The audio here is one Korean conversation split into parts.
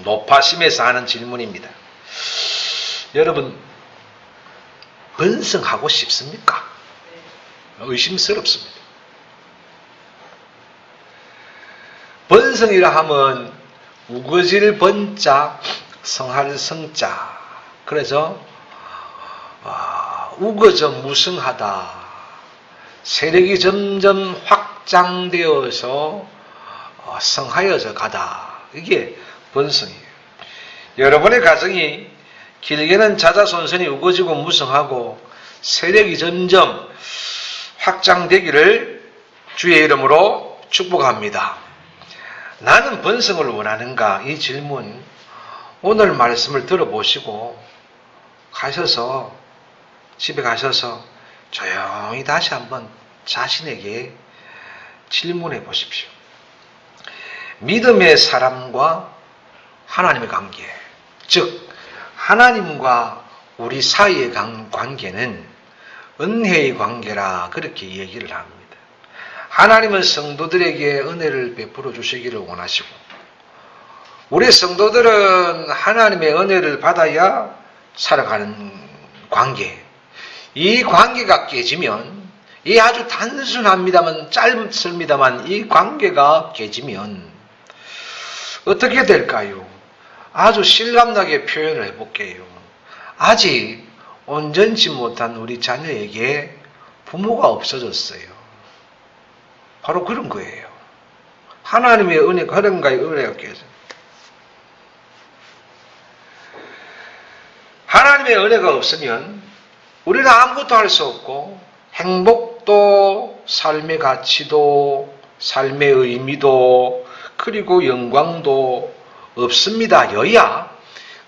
높아심에서 하는 질문입니다. 여러분, 번성하고 싶습니까? 의심스럽습니다. 번성이라 하면 우거질 번자, 성할 성자. 그래서 우거져 무성하다. 세력이 점점 확장되어서 성하여져 가다. 이게 번성이에요. 여러분의 가정이 길게는 자자손손이 우거지고 무성하고 세력이 점점 확장되기를 주의 이름으로 축복합니다. 나는 번성을 원하는가? 이 질문 오늘 말씀을 들어보시고 집에 가셔서 조용히 다시 한번 자신에게 질문해 보십시오. 믿음의 사람과 하나님의 관계, 즉 하나님과 우리 사이의 관계는 은혜의 관계라 그렇게 얘기를 합니다. 하나님은 성도들에게 은혜를 베풀어 주시기를 원하시고 우리 성도들은 하나님의 은혜를 받아야 살아가는 관계, 이 관계가 깨지면, 이 아주 단순합니다만 짧습니다만 이 관계가 깨지면 어떻게 될까요? 아주 실감나게 표현을 해볼게요. 아직 온전치 못한 우리 자녀에게 부모가 없어졌어요. 바로 그런 거예요. 하나님의 은혜가, 하나님과의 은혜가 깨져. 하나님의 은혜가 없으면 우리는 아무것도 할 수 없고 행복도, 삶의 가치도, 삶의 의미도, 그리고 영광도 없습니다. 여야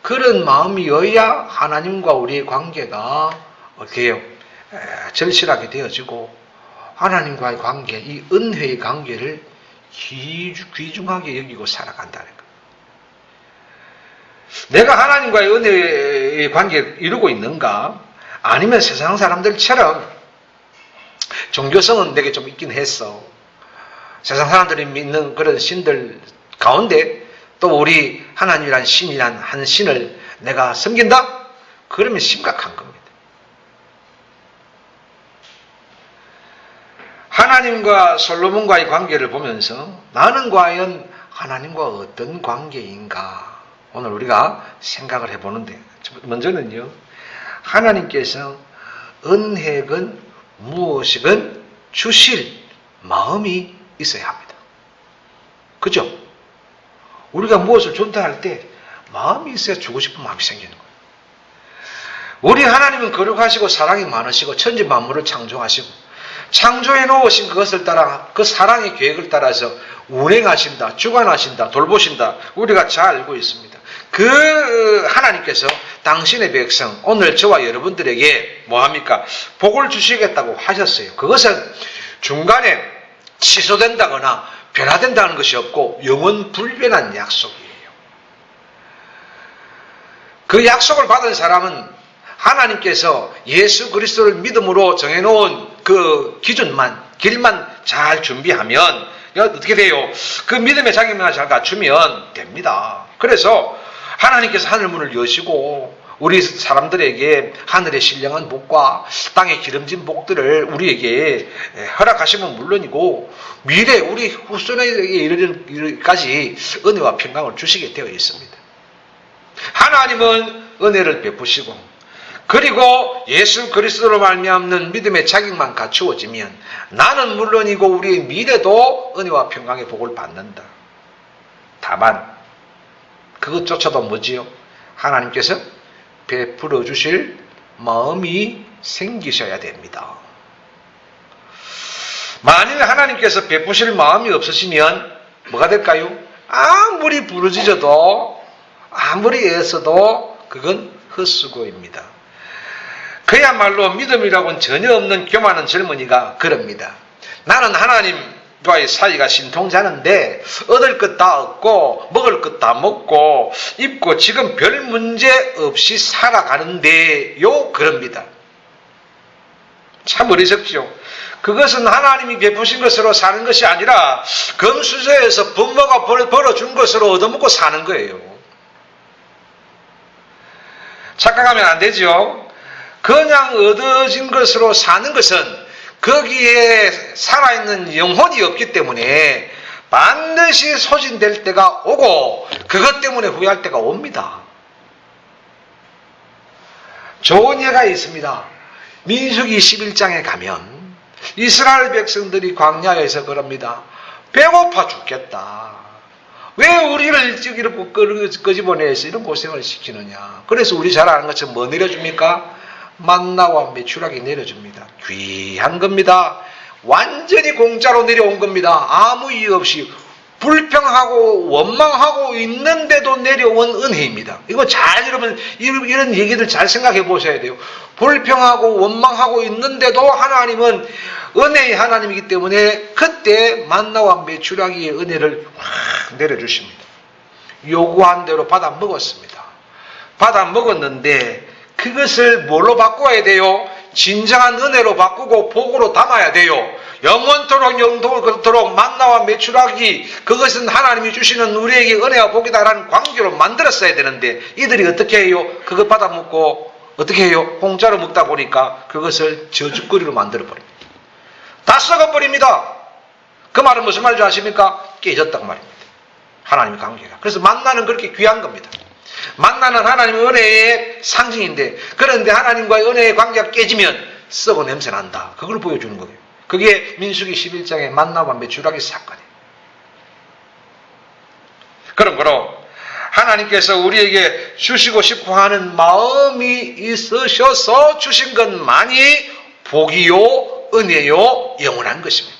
그런 마음이어야 하나님과 우리의 관계가 어떻게 해요? 절실하게 되어지고 하나님과의 관계, 이 은혜의 관계를 귀중하게 여기고 살아간다는 거예요. 내가 하나님과의 은혜의 관계를 이루고 있는가? 아니면 세상 사람들처럼 종교성은 내게 좀 있긴 했어. 세상 사람들이 믿는 그런 신들 가운데 또 우리 하나님이란 신이란 한 신을 내가 섬긴다? 그러면 심각한 겁니다. 하나님과 솔로몬과의 관계를 보면서 나는 과연 하나님과 어떤 관계인가? 오늘 우리가 생각을 해보는데 먼저는요. 하나님께서 은혜건 무엇이건 주실 마음이 있어야 합니다. 그죠? 우리가 무엇을 준다 할 때 마음이 있어야 주고 싶은 마음이 생기는 거예요. 우리 하나님은 거룩하시고 사랑이 많으시고 천지 만물을 창조하시고 창조해 놓으신 그것을 따라 그 사랑의 계획을 따라서 운행하신다, 주관하신다, 돌보신다. 우리가 잘 알고 있습니다. 그 하나님께서 당신의 백성, 오늘 저와 여러분들에게 뭐합니까? 복을 주시겠다고 하셨어요. 그것은 중간에 취소된다거나 변화된다는 것이 없고 영원 불변한 약속이에요. 그 약속을 받은 사람은 하나님께서 예수 그리스도를 믿음으로 정해놓은 그 기준만, 길만 잘 준비하면 어떻게 돼요? 그 믿음의 자격만 잘 갖추면 됩니다. 그래서 하나님께서 하늘문을 여시고 우리 사람들에게 하늘의 신령한 복과 땅의 기름진 복들을 우리에게 허락하시면 물론이고 미래 우리 후손에게 이르기까지 은혜와 평강을 주시게 되어 있습니다. 하나님은 은혜를 베푸시고 그리고 예수 그리스도로 말미암는 믿음의 자격만 갖추어지면 나는 물론이고 우리의 미래도 은혜와 평강의 복을 받는다. 다만 그것조차도 뭐지요? 하나님께서 베풀어 주실 마음이 생기셔야 됩니다. 만일 하나님께서 베푸실 마음이 없으시면 뭐가 될까요? 아무리 부르짖어도 아무리 애써도 그건 헛수고입니다. 그야말로 믿음이라고는 전혀 없는 교만한 젊은이가 그럽니다. 나는 하나님과의 사이가 신통자는데 얻을 것 다 얻고 먹을 것 다 먹고 입고 지금 별 문제 없이 살아가는데요 그럽니다. 참 어리석죠. 그것은 하나님이 베푸신 것으로 사는 것이 아니라 금수저에서 부모가 벌어준 것으로 얻어먹고 사는 거예요. 착각하면 안 되죠. 그냥 얻어진 것으로 사는 것은 거기에 살아있는 영혼이 없기 때문에 반드시 소진될 때가 오고 그것 때문에 후회할 때가 옵니다. 좋은 예가 있습니다. 민수기 11장에 가면 이스라엘 백성들이 광야에서 그럽니다. 배고파 죽겠다. 왜 우리를 이렇게 끄집어내서 이런 고생을 시키느냐. 그래서 우리 잘 아는 것처럼 뭐 내려줍니까? 만나와 메추라기 내려줍니다. 귀한 겁니다. 완전히 공짜로 내려온 겁니다. 아무 이유 없이 불평하고 원망하고 있는데도 내려온 은혜입니다. 이거 잘 여러분 이런 얘기들 잘 생각해 보셔야 돼요. 불평하고 원망하고 있는데도 하나님은 은혜의 하나님이기 때문에 그때 만나와 메추라기의 은혜를 확 내려주십니다. 요구한 대로 받아 먹었습니다. 받아 먹었는데 그것을 뭘로 바꿔야 돼요? 진정한 은혜로 바꾸고 복으로 담아야 돼요. 영원토록 영원토록 만나와 메추라기 그것은 하나님이 주시는 우리에게 은혜와 복이다라는 관계로 만들었어야 되는데 이들이 어떻게 해요? 그것 받아 먹고 어떻게 해요? 공짜로 먹다 보니까 그것을 저주거리로 만들어버립니다. 다 썩어버립니다. 그 말은 무슨 말인지 아십니까? 깨졌다고 말입니다. 하나님의 관계가. 그래서 만나는 그렇게 귀한 겁니다. 만나는 하나님의 은혜의 상징인데 그런데 하나님과의 은혜의 관계가 깨지면 썩어 냄새 난다. 그걸 보여주는 거예요. 그게 민수기 11장의 만나와 메추라기 사건이에요. 그런 거로 하나님께서 우리에게 주시고 싶어 하는 마음이 있으셔서 주신 것만이 복이요 은혜요 영원한 것입니다.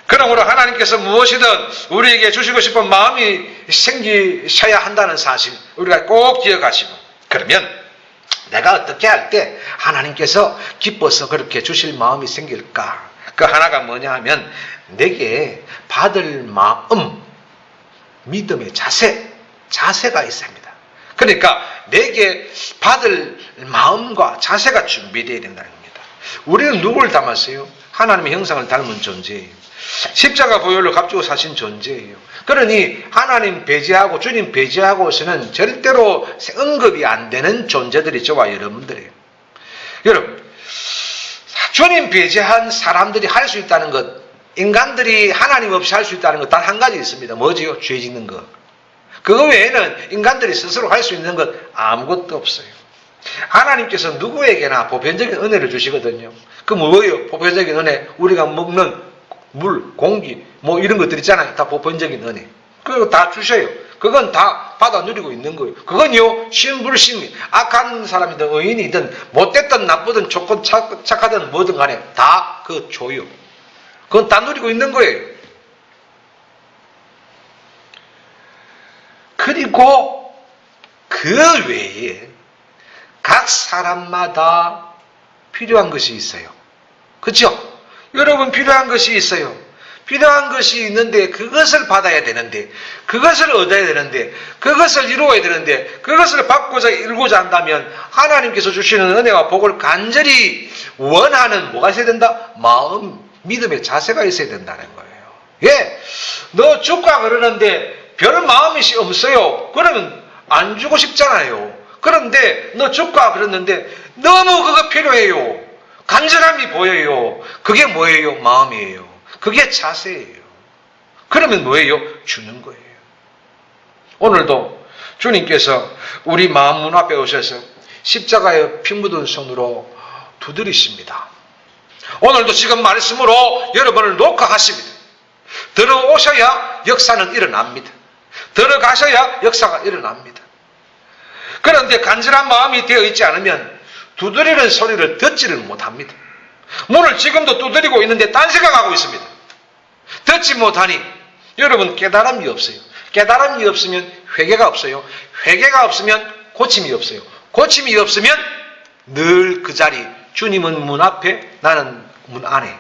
그러므로 하나님께서 무엇이든 우리에게 주시고 싶은 마음이 생기셔야 한다는 사실 우리가 꼭 기억하시고 그러면 내가 어떻게 할 때 하나님께서 기뻐서 그렇게 주실 마음이 생길까? 그 하나가 뭐냐 하면 내게 받을 마음, 믿음의 자세가 있어야 합니다. 그러니까 내게 받을 마음과 자세가 준비되어야 된다는 겁니다. 우리는 누구를 닮았어요? 하나님의 형상을 닮은 존재예요. 십자가 보혈로 값주고 사신 존재예요. 그러니 하나님 배제하고 주님 배제하고서는 절대로 언급이 안 되는 존재들이 저와 여러분들이에요. 여러분, 주님 배제한 사람들이 할 수 있다는 것, 인간들이 하나님 없이 할 수 있다는 것 단 한 가지 있습니다. 뭐지요? 죄 짓는 것. 그거 외에는 인간들이 스스로 할 수 있는 것 아무것도 없어요. 하나님께서 누구에게나 보편적인 은혜를 주시거든요. 그 뭐예요? 보편적인 은혜. 우리가 먹는 물, 공기, 뭐 이런 것들 있잖아요. 다 보편적인 은혜. 그거 다 주셔요. 그건 다 받아 누리고 있는 거예요. 그건요, 신불신이 악한 사람이든 의인이든 못됐든 나쁘든 좋건 착하든 뭐든 간에 다 그 줘요. 그건 다 누리고 있는 거예요. 그리고 그 외에 각 사람마다 필요한 것이 있어요. 그렇죠? 여러분 필요한 것이 있어요. 필요한 것이 있는데 그것을 받아야 되는데 그것을 얻어야 되는데 그것을 이루어야 되는데 그것을 받고자 이루고자 한다면 하나님께서 주시는 은혜와 복을 간절히 원하는 뭐가 있어야 된다? 마음, 믿음의 자세가 있어야 된다는 거예요. 예, 너 줄까 그러는데 별 마음이 없어요. 그러면 안 주고 싶잖아요. 그런데 너 줄까 그랬는데 너무 그거 필요해요. 간절함이 보여요. 그게 뭐예요? 마음이에요. 그게 자세예요. 그러면 뭐예요? 주는 거예요. 오늘도 주님께서 우리 마음 문 앞에 오셔서 십자가에 피 묻은 손으로 두드리십니다. 오늘도 지금 말씀으로 여러분을 녹화하십니다. 들어오셔야 역사는 일어납니다. 들어가셔야 역사가 일어납니다. 그런데 간절한 마음이 되어 있지 않으면 두드리는 소리를 듣지를 못합니다. 문을 지금도 두드리고 있는데 딴 생각하고 있습니다. 듣지 못하니 여러분 깨달음이 없어요. 깨달음이 없으면 회개가 없어요. 회개가 없으면 고침이 없어요. 고침이 없으면 늘 그 자리, 주님은 문 앞에, 나는 문 안에,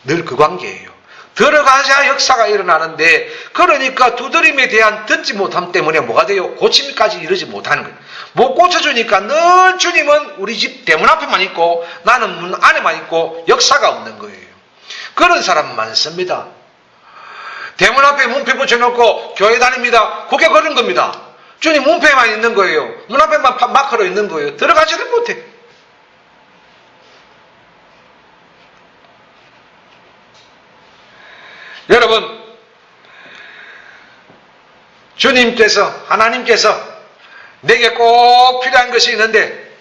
늘 그 관계예요. 들어가셔야 역사가 일어나는데 그러니까 두드림에 대한 듣지 못함 때문에 뭐가 돼요? 고침까지 이르지 못하는 거예요. 못 고쳐주니까 늘 주님은 우리 집 대문 앞에만 있고 나는 문 안에만 있고 역사가 없는 거예요. 그런 사람 많습니다. 대문 앞에 문표 붙여놓고 교회 다닙니다. 그게 그런 겁니다. 주님 문패만 있는 거예요. 문 앞에만 마크로 있는 거예요. 들어가지를 못해. 여러분, 주님께서, 하나님께서 내게 꼭 필요한 것이 있는데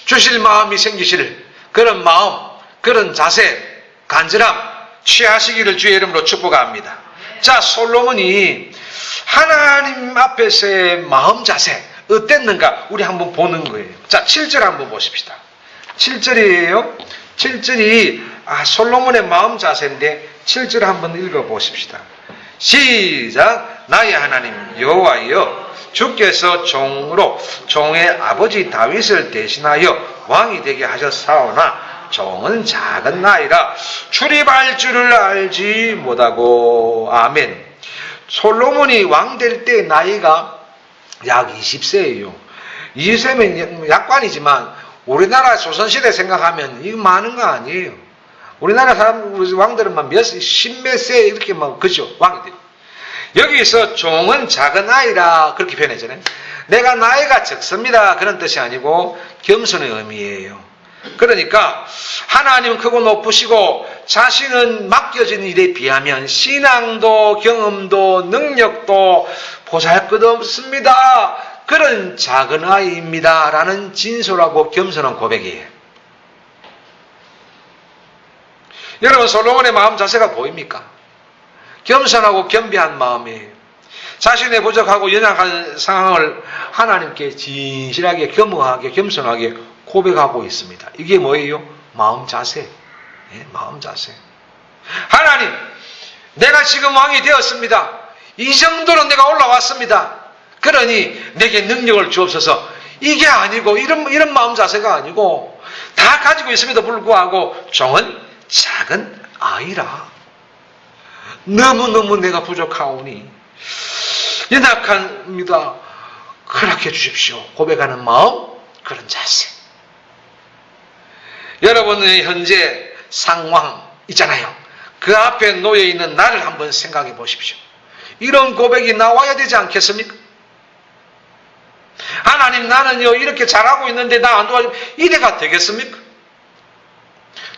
주실 마음이 생기시를 그런 마음, 그런 자세, 간절함 취하시기를 주의 이름으로 축복합니다. 자, 솔로몬이 하나님 앞에서의 마음 자세 어땠는가 우리 한번 보는 거예요. 자, 7절 한번 보십시다. 7절이에요. 7절이 솔로몬의 마음 자세인데 7절 한번 읽어보십시다. 시작. 나의 하나님 여호와여, 주께서 종으로 종의 아버지 다윗을 대신하여 왕이 되게 하셨사오나 종은 작은 나이라 출입할 줄을 알지 못하고. 아멘. 솔로몬이 왕 될 때 나이가 약 20세예요. 20세면 약관이지만 우리나라 조선시대 생각하면 이거 많은 거 아니에요. 우리나라 사람, 왕들은 막 십몇 세 이렇게 막, 그죠? 왕이 돼요. 여기서 종은 작은 아이라 그렇게 표현했잖아요. 내가 나이가 적습니다. 그런 뜻이 아니고 겸손의 의미예요. 그러니까 하나님은 크고 높으시고 자신은 맡겨진 일에 비하면 신앙도 경험도 능력도 보잘것없습니다. 그런 작은 아이입니다. 라는 진솔하고 겸손한 고백이에요. 여러분, 솔로몬의 마음 자세가 보입니까? 겸손하고 겸비한 마음이에요. 자신의 부족하고 연약한 상황을 하나님께 진실하게 겸허하게 겸손하게 고백하고 있습니다. 이게 뭐예요? 마음 자세. 네, 마음 자세. 하나님, 내가 지금 왕이 되었습니다. 이 정도로 내가 올라왔습니다. 그러니 내게 능력을 주옵소서. 이게 아니고 이런 마음 자세가 아니고 다 가지고 있음에도 불구하고 종은 작은 아이라. 너무너무 내가 부족하오니 연약합니다. 허락해 주십시오. 고백하는 마음, 그런 자세. 여러분의 현재 상황 있잖아요. 그 앞에 놓여있는 나를 한번 생각해 보십시오. 이런 고백이 나와야 되지 않겠습니까? 하나님, 나는요 이렇게 잘하고 있는데 나 안 도와주면 이래가 되겠습니까?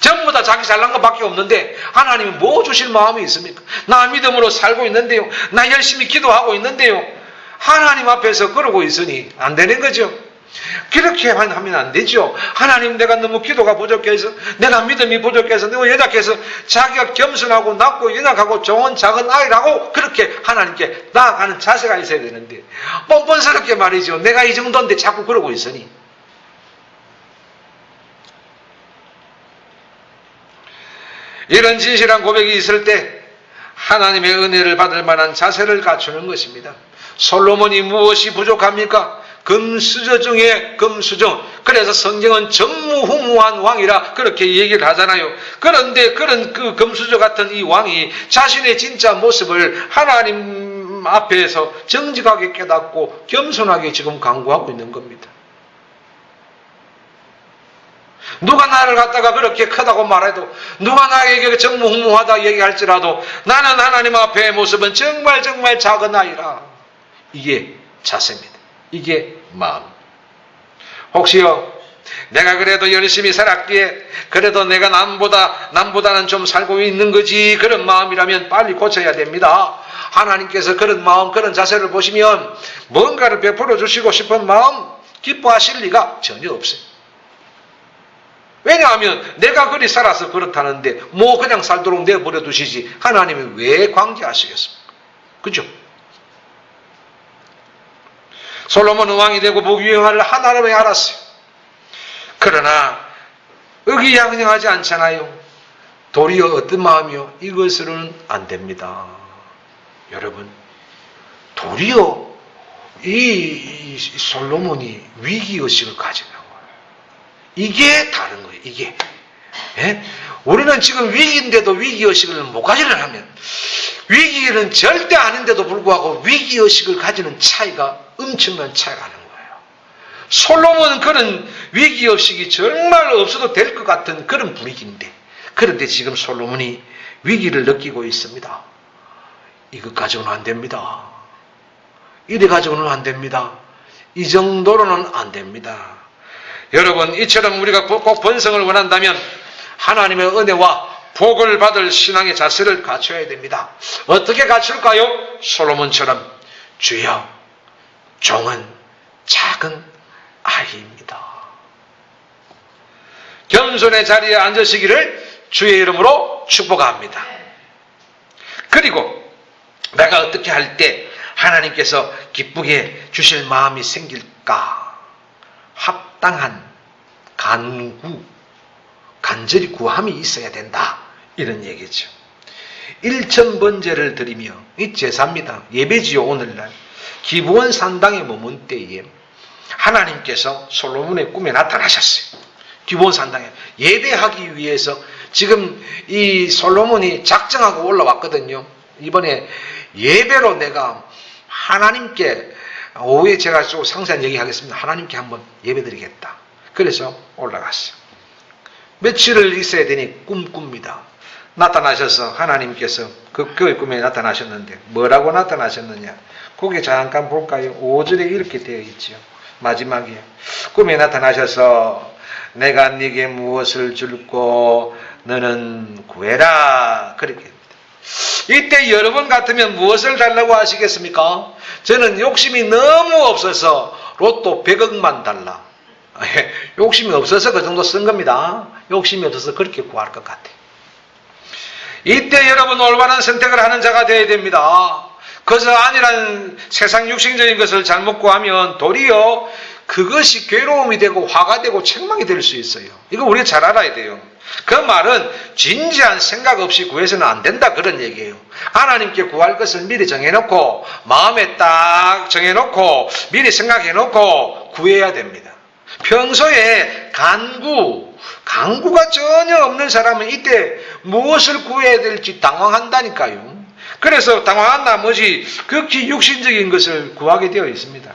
전부 다 자기 잘난 것밖에 없는데 하나님이 뭐 주실 마음이 있습니까? 나 믿음으로 살고 있는데요, 나 열심히 기도하고 있는데요, 하나님 앞에서 그러고 있으니 안 되는 거죠. 그렇게 하면 안 되죠. 하나님, 내가 너무 기도가 부족해서, 내가 믿음이 부족해서, 너무 연약해서, 자기가 겸손하고 낮고 연약하고 좋은 작은 아이라고 그렇게 하나님께 나아가는 자세가 있어야 되는데 뻔뻔스럽게 말이죠. 내가 이 정도인데 자꾸 그러고 있으니. 이런 진실한 고백이 있을 때 하나님의 은혜를 받을 만한 자세를 갖추는 것입니다. 솔로몬이 무엇이 부족합니까? 금수저 중에 금수저. 그래서 성경은 전무후무한 왕이라 그렇게 얘기를 하잖아요. 그런데 그런 그 금수저 같은 이 왕이 자신의 진짜 모습을 하나님 앞에서 정직하게 깨닫고 겸손하게 지금 강구하고 있는 겁니다. 누가 나를 갖다가 그렇게 크다고 말해도, 누가 나에게 전무후무하다 얘기할지라도 나는 하나님 앞의 모습은 정말 작은 아이라. 이게 자세입니다. 이게 마음. 혹시요, 내가 그래도 열심히 살았기에 그래도 내가 남보다는 좀 살고 있는 거지, 그런 마음이라면 빨리 고쳐야 됩니다. 하나님께서 그런 마음, 그런 자세를 보시면 뭔가를 베풀어 주시고 싶은 마음 기뻐하실 리가 전혀 없어요. 왜냐하면 내가 그리 살아서 그렇다는데 뭐 그냥 살도록 내버려 두시지 하나님이 왜 관계하시겠습니까? 그죠? 솔로몬은 왕이 되고 부귀영화를 하나님이 알았어요. 그러나 의기양양하지 않잖아요. 도리어 어떤 마음이요? 이것으로는 안 됩니다. 여러분, 도리어 이 솔로몬이 위기의식을 가지고 이게 다른 거예요. 이게. 예? 우리는 지금 위기인데도 위기의식을 못 가지려면, 위기는 절대 아닌데도 불구하고 위기의식을 가지는 차이가 엄청난 차이가 나는 거예요. 솔로몬은 그런 위기의식이 정말 없어도 될 것 같은 그런 분위기인데, 그런데 지금 솔로몬이 위기를 느끼고 있습니다. 이것 가지고는 안 됩니다. 이래 가지고는 안 됩니다. 이 정도로는 안 됩니다. 여러분, 이처럼 우리가 꼭 번성을 원한다면 하나님의 은혜와 복을 받을 신앙의 자세를 갖춰야 됩니다. 어떻게 갖출까요? 솔로몬처럼 주여, 종은 작은 아이입니다. 겸손의 자리에 앉으시기를 주의 이름으로 축복합니다. 그리고 내가 어떻게 할 때 하나님께서 기쁘게 주실 마음이 생길까? 합당한 간절히 구함이 있어야 된다, 이런 얘기죠. 일천번제를 드리며, 이 제사입니다. 예배지요. 오늘날 기브온 산당에 머문 때에 하나님께서 솔로몬의 꿈에 나타나셨어요. 기브온 산당에 예배하기 위해서 지금 이 솔로몬이 작정하고 올라왔거든요. 이번에 예배로 내가 하나님께, 오후에 제가 좀 상세한 얘기 하겠습니다. 하나님께 한번 예배 드리겠다. 그래서 올라갔어요. 며칠을 있어야 되니 꿈꿉니다. 나타나셔서 하나님께서 그 꿈에 나타나셨는데 뭐라고 나타나셨느냐? 거기 잠깐 볼까요? 5절에 이렇게 되어 있죠. 마지막에 꿈에 나타나셔서 내가 네게 무엇을 줄고 너는 구해라, 그렇게 합니다. 이때 여러분 같으면 무엇을 달라고 하시겠습니까? 저는 욕심이 너무 없어서 로또 100억만 달라. 욕심이 없어서 그 정도 쓴 겁니다. 욕심이 없어서 그렇게 구할 것 같아요. 이때 여러분 올바른 선택을 하는 자가 되어야 됩니다. 그저 아니란 세상 육신적인 것을 잘못 구하면 도리어 그것이 괴로움이 되고 화가 되고 책망이 될 수 있어요. 이거 우리가 잘 알아야 돼요. 그 말은 진지한 생각 없이 구해서는 안 된다, 그런 얘기예요. 하나님께 구할 것을 미리 정해놓고 마음에 딱 정해놓고 미리 생각해놓고 구해야 됩니다. 평소에 간구가 전혀 없는 사람은 이때 무엇을 구해야 될지 당황한다니까요. 그래서 당황한 나머지 극히 육신적인 것을 구하게 되어 있습니다.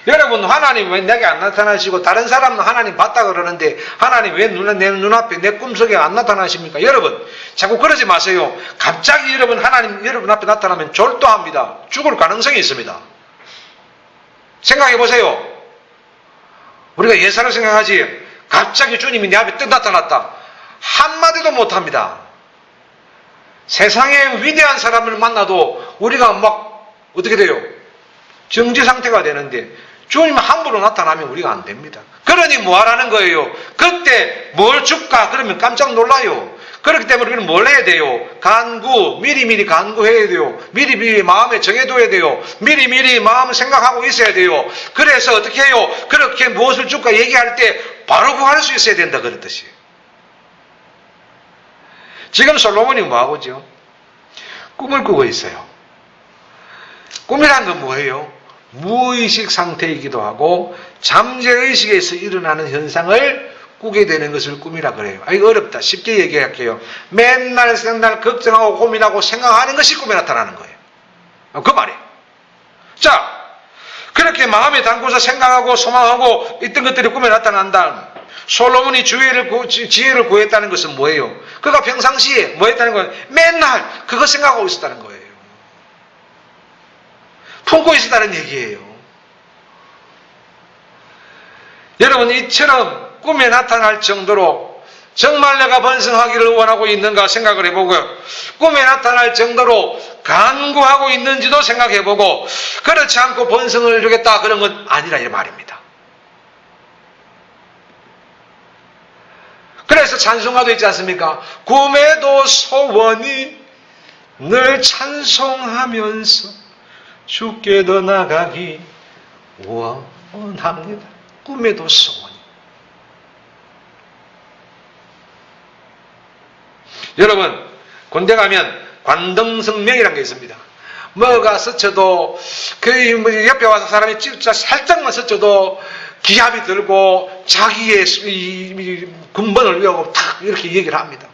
여러분, 하나님 왜 내게 안 나타나시고 다른 사람은 하나님 봤다 그러는데 하나님 왜 내 눈앞에 내 꿈속에 안 나타나십니까? 여러분, 자꾸 그러지 마세요. 갑자기 하나님 여러분 앞에 나타나면 졸도합니다. 죽을 가능성이 있습니다. 생각해 보세요. 우리가 예사를 생각하지, 갑자기 주님이 내 앞에 떡 나타났다, 한마디도 못합니다. 세상에 위대한 사람을 만나도 우리가 막 어떻게 돼요? 정지 상태가 되는데 주님 함부로 나타나면 우리가 안 됩니다. 그러니 뭐 하라는 거예요? 그때 뭘 줄까? 그러면 깜짝 놀라요. 그렇기 때문에 우리는 뭘 해야 돼요? 미리미리 간구해야 돼요. 미리미리 마음에 정해둬야 돼요. 미리미리 마음을 생각하고 있어야 돼요. 그래서 어떻게 해요? 그렇게 무엇을 줄까 얘기할 때 바로 구할 수 있어야 된다, 그런 뜻이에요. 지금 솔로몬이 뭐하고죠? 꿈을 꾸고 있어요. 꿈이란 건 뭐예요? 무의식 상태이기도 하고 잠재의식에서 일어나는 현상을 꾸게 되는 것을 꿈이라 그래요. 이거 어렵다. 쉽게 얘기할게요. 맨날 걱정하고 고민하고 생각하는 것이 꿈에 나타나는 거예요. 그 말이에요. 자, 그렇게 마음에 담고서 생각하고 소망하고 있던 것들이 꿈에 나타난다. 솔로몬이 지혜를 구했다는 것은 뭐예요? 그가 평상시에 뭐 했다는 거예요? 맨날 그거 생각하고 있었다는 거예요. 품고 있었다는 얘기예요. 여러분, 이처럼 꿈에 나타날 정도로 정말 내가 번성하기를 원하고 있는가 생각을 해보고요. 꿈에 나타날 정도로 간구하고 있는지도 생각해보고, 그렇지 않고 번성을 주겠다 그런 건 아니라 이 말입니다. 그래서 찬송가도 있지 않습니까? 꿈에도 소원이 늘 찬송하면서 주께 더 나가기 원합니다. 꿈에도 소원이. 여러분, 군대 가면 관등성명이라는 게 있습니다. 뭐가 스쳐도 그 옆에 와서 사람이 진짜 살짝만 스쳐도 기합이 들고 자기의 군번을 외우고 탁 이렇게 얘기를 합니다.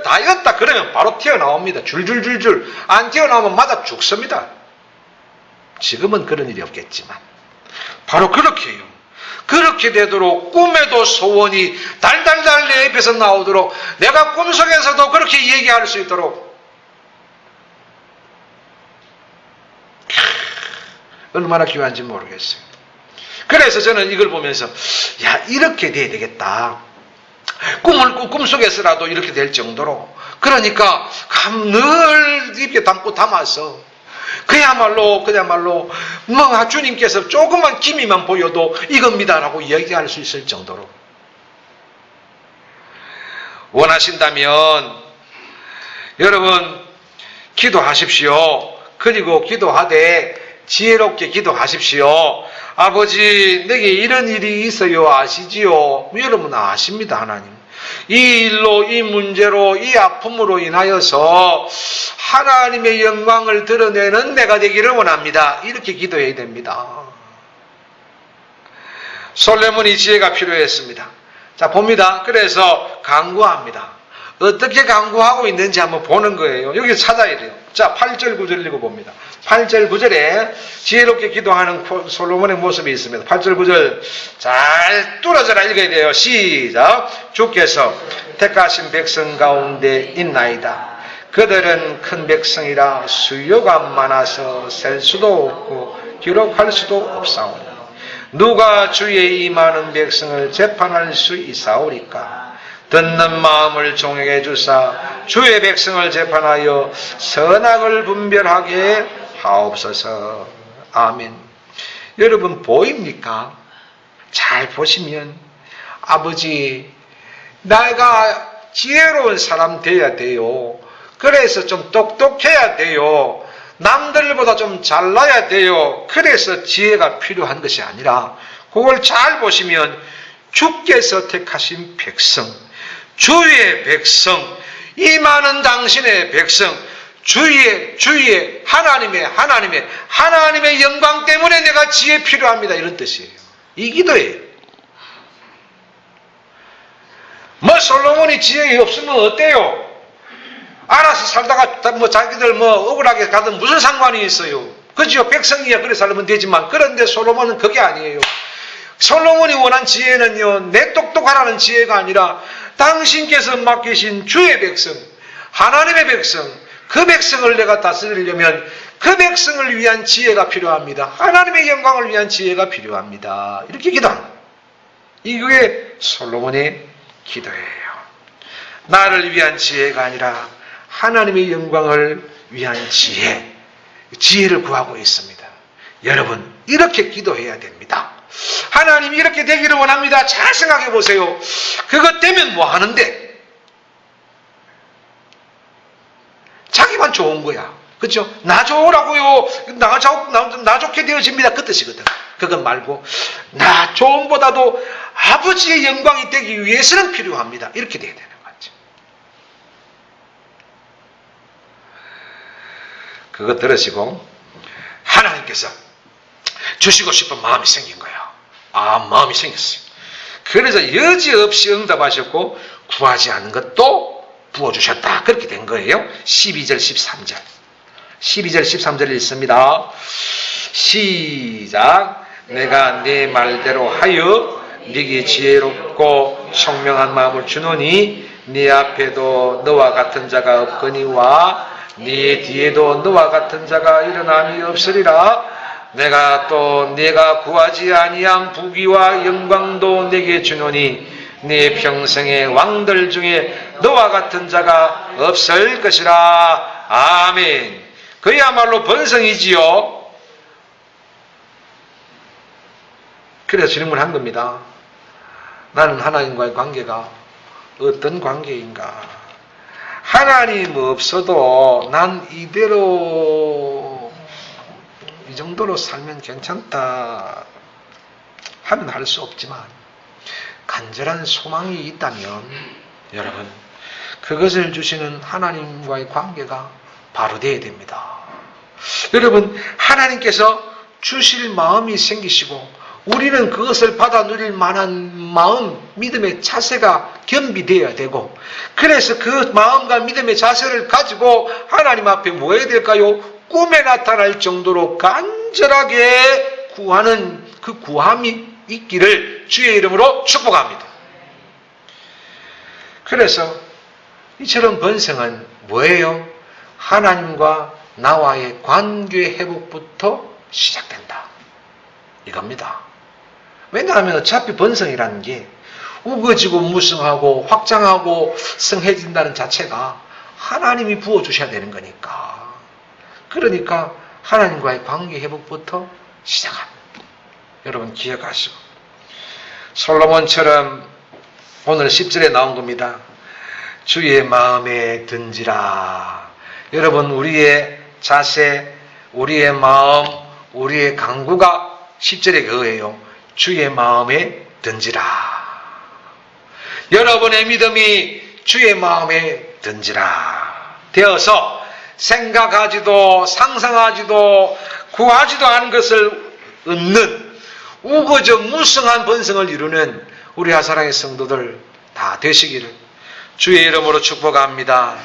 다였다 그러면 바로 튀어나옵니다. 줄줄줄줄. 안 튀어나오면 맞아 죽습니다. 지금은 그런 일이 없겠지만 바로 그렇게 해요. 그렇게 되도록 꿈에도 소원이 달달달 내 입에서 나오도록, 내가 꿈속에서도 그렇게 얘기할 수 있도록 얼마나 귀한지 모르겠어요. 그래서 저는 이걸 보면서 야, 이렇게 돼야 되겠다. 꿈속에서라도 이렇게 될 정도로. 그러니까 늘 입에 담아서 그야말로 뭐 주님께서 조금만 기미만 보여도 이겁니다라고 이야기할 수 있을 정도로. 원하신다면 여러분 기도하십시오. 그리고 기도하되 지혜롭게 기도하십시오. 아버지, 내게 이런 일이 있어요. 아시지요? 여러분 아십니다. 하나님. 이 일로, 이 문제로, 이 아픔으로 인하여서 하나님의 영광을 드러내는 내가 되기를 원합니다. 이렇게 기도해야 됩니다. 솔로몬이 지혜가 필요했습니다. 자, 봅니다. 그래서 간구합니다. 어떻게 간구하고 있는지 한번 보는 거예요. 여기 찾아야 돼요. 자, 8절 9절 읽어봅니다. 8절 9절에 지혜롭게 기도하는 솔로몬의 모습이 있습니다. 8절 9절 잘 뚫어져라 읽어야 돼요. 시작. 주께서 택하신 백성 가운데 있나이다. 그들은 큰 백성이라 수요가 많아서 셀 수도 없고 기록할 수도 없사오니 누가 주의 이 많은 백성을 재판할 수 있사오리까. 듣는 마음을 종에게 주사 주의 백성을 재판하여 선악을 분별하게 하옵소서. 아멘. 여러분 보입니까? 잘 보시면 아버지, 내가 지혜로운 사람 돼야 돼요. 그래서 좀 똑똑해야 돼요. 남들보다 좀 잘나야 돼요. 그래서 지혜가 필요한 것이 아니라 그걸 잘 보시면 주께서 택하신 백성, 주의 백성, 이 많은 당신의 백성, 주의 하나님의 영광 때문에 내가 지혜 필요합니다. 이런 뜻이에요. 이 기도예요. 뭐 솔로몬이 지혜가 없으면 어때요? 알아서 살다가 뭐 자기들 뭐 억울하게 가든 무슨 상관이 있어요? 그죠? 백성이야 그래 살면 되지만, 그런데 솔로몬은 그게 아니에요. 솔로몬이 원한 지혜는요, 내 똑똑하라는 지혜가 아니라 당신께서 맡기신 주의 백성, 하나님의 백성, 그 백성을 내가 다스리려면 그 백성을 위한 지혜가 필요합니다. 하나님의 영광을 위한 지혜가 필요합니다. 이렇게 기도합니다. 이게 솔로몬의 기도예요. 나를 위한 지혜가 아니라 하나님의 영광을 위한 지혜를 구하고 있습니다. 여러분, 이렇게 기도해야 됩니다. 하나님이 이렇게 되기를 원합니다. 잘 생각해 보세요. 그것 되면 뭐 하는데? 자기만 좋은 거야. 그렇죠? 나 좋으라고요. 나 좋게 되어집니다. 그 뜻이거든. 그것 말고 나 좋음보다도 아버지의 영광이 되기 위해서는 필요합니다. 이렇게 돼야 되는 거죠. 그것 들으시고 하나님께서 주시고 싶은 마음이 생긴 거예요. 마음이 생겼어요. 그래서 여지없이 응답하셨고 구하지 않은 것도 부어주셨다. 그렇게 된 거예요. 12절 13절 13절 읽습니다. 시작. 내가 네 말대로 하여 네게 지혜롭고 총명한 마음을 주노니 네 앞에도 너와 같은 자가 없거니와 네 뒤에도 너와 같은 자가 일어남이 없으리라. 내가 또 네가 구하지 아니한 부귀와 영광도 네게 주노니 네 평생의 왕들 중에 너와 같은 자가 없을 것이라. 아멘. 그야말로 번성이지요. 그래서 질문한 겁니다. 나는 하나님과의 관계가 어떤 관계인가? 하나님 없어도 난 이대로 이 정도로 살면 괜찮다 하면 할 수 없지만 간절한 소망이 있다면 여러분, 그것을 주시는 하나님과의 관계가 바로 되어야 됩니다. 여러분, 하나님께서 주실 마음이 생기시고 우리는 그것을 받아 누릴 만한 마음, 믿음의 자세가 겸비되어야 되고, 그래서 그 마음과 믿음의 자세를 가지고 하나님 앞에 뭐 해야 될까요? 꿈에 나타날 정도로 간절하게 구하는 그 구함이 있기를 주의 이름으로 축복합니다. 그래서 이처럼 번성은 뭐예요? 하나님과 나와의 관계 회복부터 시작된다. 이겁니다. 왜냐하면 어차피 번성이라는 게 우거지고 무성하고 확장하고 성해진다는 자체가 하나님이 부어주셔야 되는 거니까. 그러니까 하나님과의 관계 회복부터 시작합니다. 여러분 기억하시고, 솔로몬처럼 오늘 10절에 나온 겁니다. 주의 마음에 든지라. 여러분, 우리의 자세, 우리의 마음, 우리의 강구가 10절에 그거예요. 주의 마음에 든지라. 여러분의 믿음이 주의 마음에 든지라 되어서 생각하지도 상상하지도 구하지도 않은 것을 얻는 우거져 무성한 번성을 이루는 우리 하사랑의 성도들 다 되시기를 주의 이름으로 축복합니다.